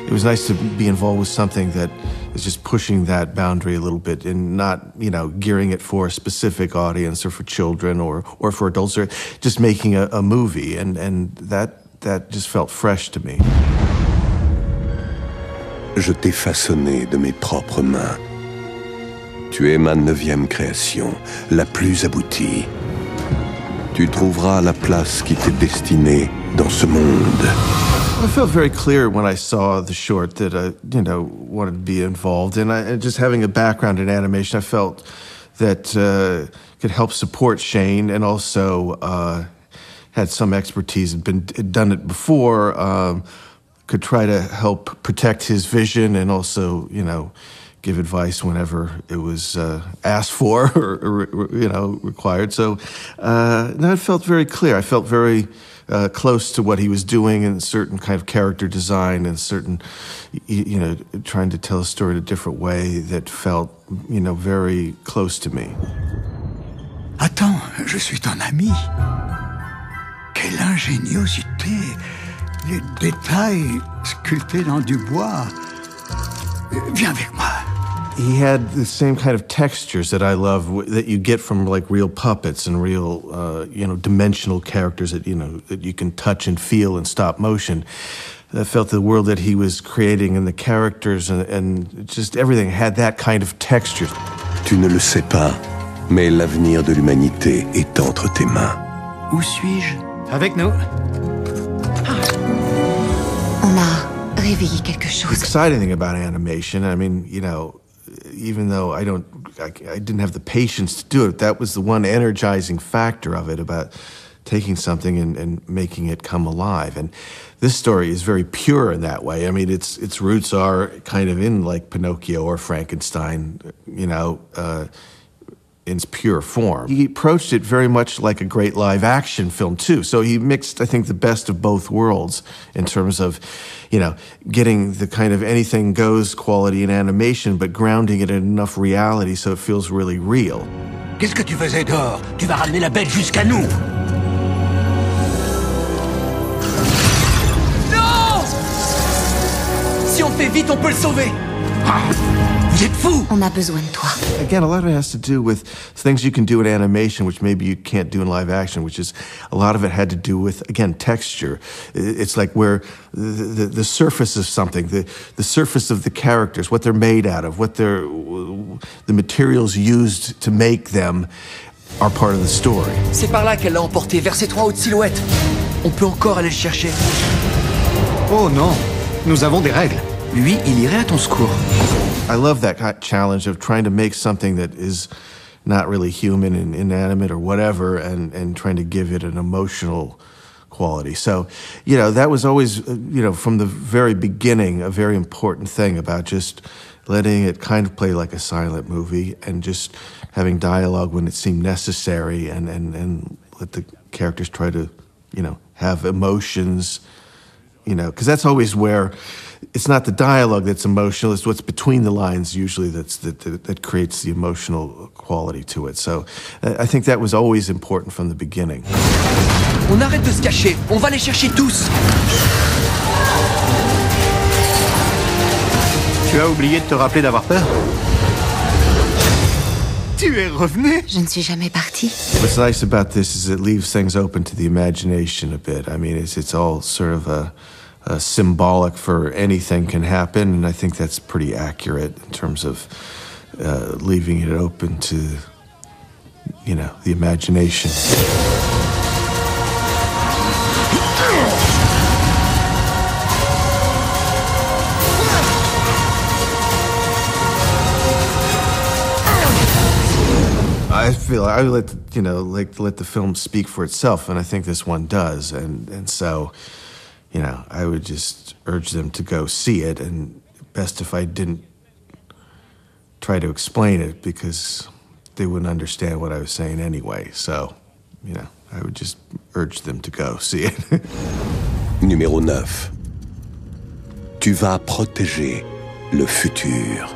it was nice to be involved with something that is just pushing that boundary a little bit and not, gearing it for a specific audience or for children or for adults, or just making a movie. And that just felt fresh to me. Je t'ai façonné de mes propres mains. Tu es ma 9e création, la plus aboutie. Tu trouveras la place qui t'est destinée dans ce monde. I felt very clear when I saw the short that I, wanted to be involved. And just having a background in animation, I felt that could help support Shane, and also had some expertise, had done it before, could try to help protect his vision and also, give advice whenever it was asked for or required. So, no, it felt very clear. I felt very close to what he was doing in certain kind of character design and certain, trying to tell a story in a different way that felt, very close to me. Attends, je suis ton ami. Quelle ingéniosité! Les détails sculptés dans du bois. Viens avec moi. He had the same kind of textures that I love, that you get from like real puppets and real, dimensional characters that, that you can touch and feel in stop motion. I felt the world that he was creating and the characters and just everything had that kind of texture. Tu ne le sais pas, mais l'avenir de l'humanité est entre tes mains. Où suis-je? Avec nous. On a réveillé quelque chose. The exciting thing about animation, I mean, even though I didn't have the patience to do it, that was the one energizing factor of it, about taking something and making it come alive. And this story is very pure in that way. I mean, its roots are kind of in like Pinocchio or Frankenstein, in its pure form. He approached it very much like a great live action film too. So he mixed, I think, the best of both worlds in terms of, getting the kind of anything goes quality in animation, but grounding it in enough reality so it feels really real. Qu'est-ce que tu faisais dehors? Tu vas ramener la bête jusqu'à nous. Non! Si on fait vite, on peut le sauver. Vous êtes fous! On a besoin de toi. Again, a lot of it has to do with things you can do in animation, which maybe you can't do in live action, which is a lot of it had to do with, again, texture. It's like where the surface of something, the surface of the characters, what they're made out of, the materials used to make them are part of the story. C'est par là qu'elle l'a emporté, vers ces 3 hautes silhouettes. On peut encore aller le chercher. Oh non, nous avons des règles. Lui, il irait à ton secours. I love that challenge of trying to make something that is not really human and inanimate or whatever, and trying to give it an emotional quality. So, that was always, from the very beginning, a very important thing about just letting it kind of play like a silent movie and just having dialogue when it seemed necessary, and let the characters try to, have emotions, because that's always where it's not the dialogue that's emotional, it's what's between the lines usually that creates the emotional quality to it. So I think that was always important from the beginning. On arrête de se cacher, on va les chercher tous. Tu as oublié de te rappeler d'avoir peur? Tu es revenu? Je ne suis jamais partie. What's nice about this is it leaves things open to the imagination a bit. I mean, it's all sort of a symbolic for anything can happen, and I think that's pretty accurate in terms of leaving it open to, the imagination. I feel I would let the film speak for itself, and I think this one does, and so. I would just urge them to go see it, and best if I didn't try to explain it, because they wouldn't understand what I was saying anyway. So, I would just urge them to go see it. Numéro 9. Tu vas protéger le futur.